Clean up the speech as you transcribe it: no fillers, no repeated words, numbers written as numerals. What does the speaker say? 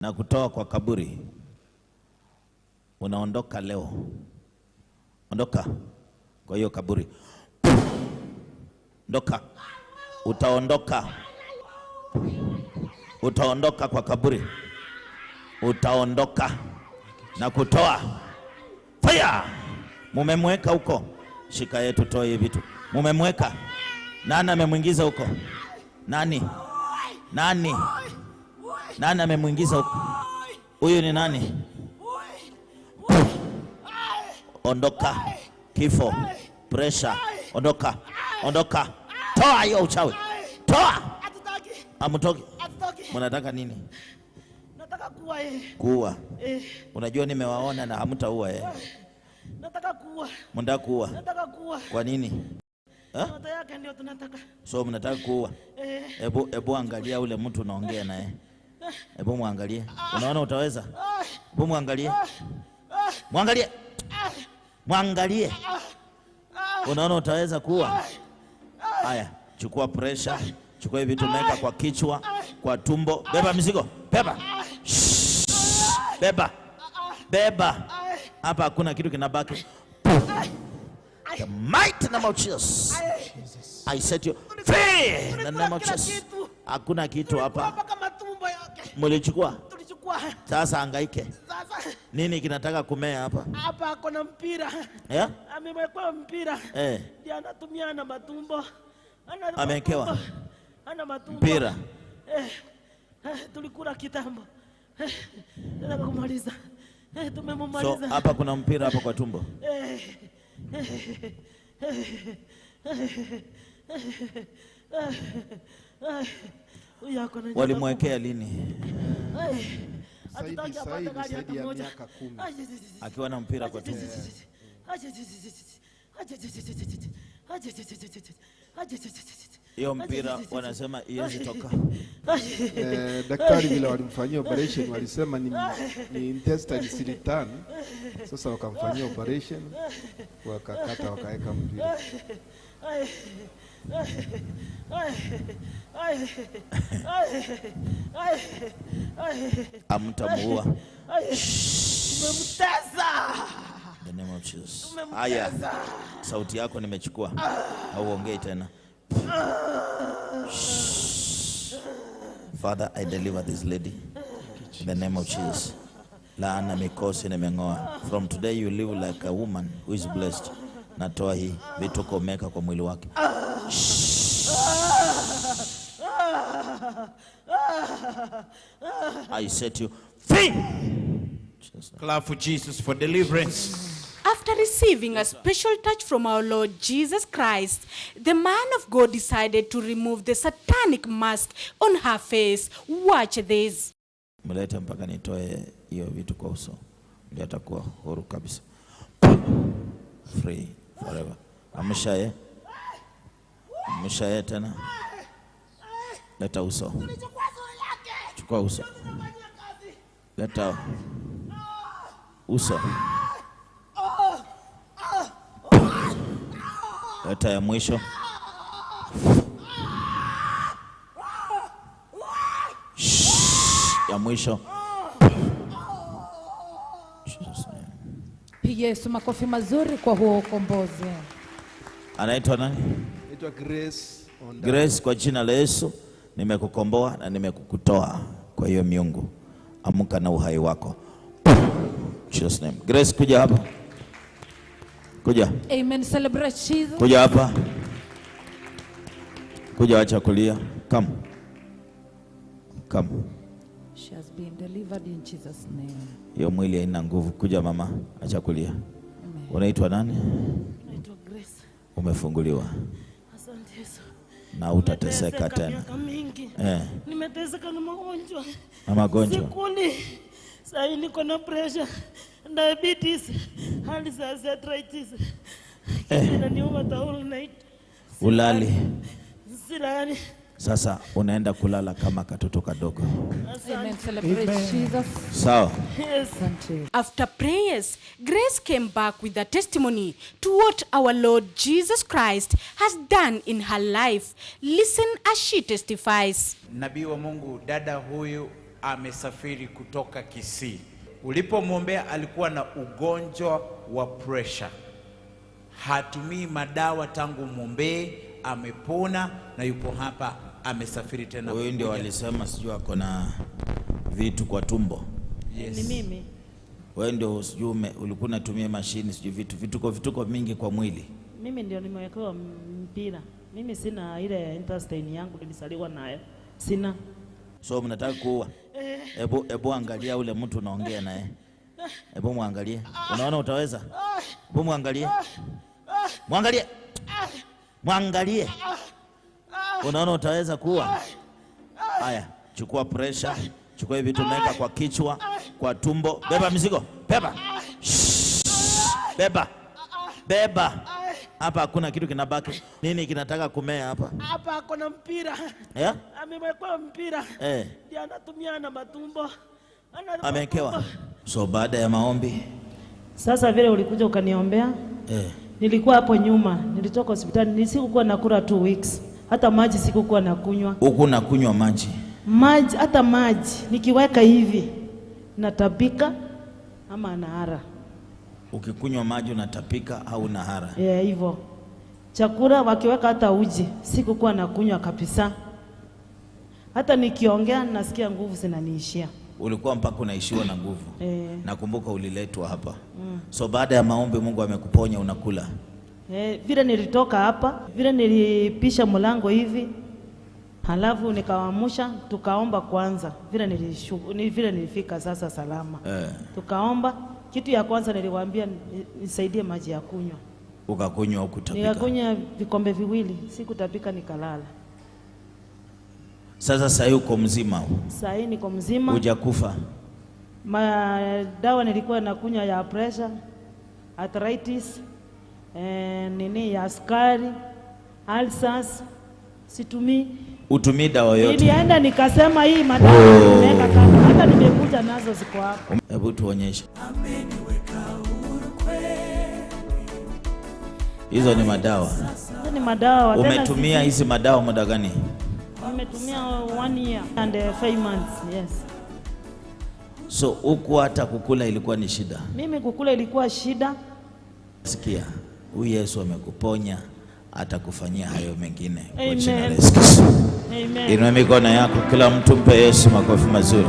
na kutoa kwa kaburi. Unaondoka leo. Ondoka kwa hiyo kaburi. Ondoka. Utaondoka. Utaondoka kwa kaburi. Utaondoka na kutoa. Fire! Mumemweka huko. Shika yetu toe hivi vitu. Mumemweka. Nani amemwingiza huko? Nani? Nani? Nani amemwingiza huko? Huyu ni nani? Ondoka. Kifo. Pressure. Ondoka. Ondoka. Toa hiyo uchawi. Toa. Amutoki. Mnataka nini? Nataka kuua Kuua. Unajua nimewaona na hamtaua Nataka kuua. Mnataka kuua? Nataka kuua. Kwa nini? Mtoto yake ndio tunataka. So mnataka kuua? Ebu angalia ule mtu unaongea naye. Ebu muangalie. Unaona utaweza? Ebu muangalie. Muangalie. Muangalie. Unaona utaweza kuua? Haya, chukua pressure. Chukua hivi vitu meka kwa kichwa, kwa tumbo. Beba mizigo. Beba. Beba. Beba. Hapa hakuna kitu kinabaki. The mighty name of Jesus. I set you free. The name of Jesus. Hakuna kitu hapa. Mlichukua? Tulichukua. Sasa hangaike. Nini kinataka kumea hapa? Hapa kuna mpira. Amewekwa mpira. Ndiye anatumia na matumbo. Amewekewa. Ana matumbo. Mpira. Tulikula kitambo. Nataka kumaliza. Tumemaliza. So hapa kuna mpira hapa kwa tumbo. Walimwekea lini? Saidi ya miaka 10. Akiwa na mpira kwa tumbo. Hiyo mpira wanasema iwezi toka. Daktari vile walimfanyia operation walisema ni intestine silitan. Sasa wakamfanyia operation, wakakata wakaweka mpira. Amtamuua. Tumemtesa. The name of Jesus. Aya. Sauti yako nimechukua. Hauongei tena. Father, I deliver this lady in the name of Jesus. Laana mikosi nimeng'oa. From today you live like a woman who is blessed. Natoa hii vitu komeka kwa mwili wake. I set you free. Clap for Jesus for deliverance. After receiving a special touch from our Lord Jesus Christ, the man of God decided to remove the satanic mask on her face. Watch this. Mlete mpaka nitoe hiyo vitu kwa uso. Ndio atakuwa huru kabisa. Free forever. Amshaye. Amshaye tena. Leta uso. Chukua uso. Leta uso. Leta ya mwisho. Ya mwisho. Pigia Yesu makofi mazuri kwa huo ukombozi. Anaitwa nani? Anaitwa Grace. Grace, kwa jina la Yesu nimekukomboa na nimekukutoa kwa hiyo miungu. Amka na uhai wako. Jesus name. Grace, kuja hapa. Kuja. Amen. Celebrate Jesus. Kuja hapa. Kuja, acha kulia. Come. Come. She has been delivered in Jesus name. Hiyo mwili haina nguvu. Kuja mama, acha kulia. Unaitwa nani? Naitwa Grace. Umefunguliwa. Asante Yesu. Na utateseka tena. Nimeteseka na magonjwa. Na magonjwa. Sikuli. Sasa niko na pressure, diabetes, hali arthritis. Inaniuma whole night. Ulali. Silali. Sasa unaenda kulala kama katoto kadogo. Amen. Celebrate Jesus. Sawa. Yes. After prayers, Grace came back with a testimony to what our Lord Jesus Christ has done in her life. Listen as she testifies. Nabii wa Mungu, dada huyu amesafiri kutoka Kisii. Ulipomwombea alikuwa na ugonjwa wa pressure. Hatumii madawa tangu mwombee, amepona na yupo hapa, amesafiri tena. Wewe ndio walisema sijui ako na vitu kwa tumbo. Yes. Ni mimi. Wewe ndio sijui ulikuwa unatumia mashini sijui vituko mingi kwa mwili. Mimi ndio nimewekewa mpira. Mimi sina ile intestine yangu nilisaliwa nayo. Sina. So mnataka kuua? Ebu angalia ule mtu unaongea naye. Ebu muangalie. Unaona utaweza? Ebu muangalie. Muangalie. Muangalie. Unaona utaweza kuua? Haya, chukua pressure, chukua hivi vitu meka kwa kichwa, kwa tumbo. Beba mizigo. Beba. Beba. Beba. Hapa hakuna kitu kinabaki. Nini kinataka kumea hapa? Hapa hakuna mpira. Yeah? Amewekwa mpira. Ndio anatumia na matumbo. Amewekewa. So baada ya maombi sasa vile ulikuja ukaniombea. Nilikuwa hapo nyuma, nilitoka hospitali, sikukuwa nakula 2 weeks. Hata maji sikukuwa nakunywa. Huko nakunywa maji. Maji, hata maji nikiweka hivi natapika ama nahara. Ukikunywa maji unatapika au nahara? Hivyo. Chakula wakiweka hata uji sikukuwa nakunywa kabisa. Hata nikiongea nasikia nguvu zinaniishia. Ulikuwa mpaka unaishiwa na nguvu. Nakumbuka uliletwa hapa. So baada ya maombi Mungu amekuponya, unakula. Vile nilitoka hapa, vile nilipisha mlango hivi, halafu nikawamusha, tukaomba kwanza. Vile nilifika sasa salama. Tukaomba, kitu ya kwanza niliwaambia nisaidie maji ya kunywa. Ukakunywa ukutapika? Nikakunywa vikombe 2, sikutapika nikalala. Sasa uko mzima? Sasa niko mzima. Hujakufa? Dawa nilikuwa nakunywa ya pressure, arthritis, ya sukari, ulcers, situmii. Utumii dawa yote? Nilienda nikasema hii madawa nimeweka kando, hata nimekuja nazo ziko hapo. Hebu tuonyeshe. Hizo ni madawa? Hizo ni madawa. Umetumia hizi madawa muda gani? Nimetumia 1 year and 5 months, yes. So huku hata kukula ilikuwa ni shida? Mimi kukula ilikuwa shida. Sikia, huyu Yesu amekuponya, atakufanyia hayo mengine. Amen. Kwa jina la Yesu. Amen. Inua mikono yako, kila mtu mpe Yesu makofi mazuri.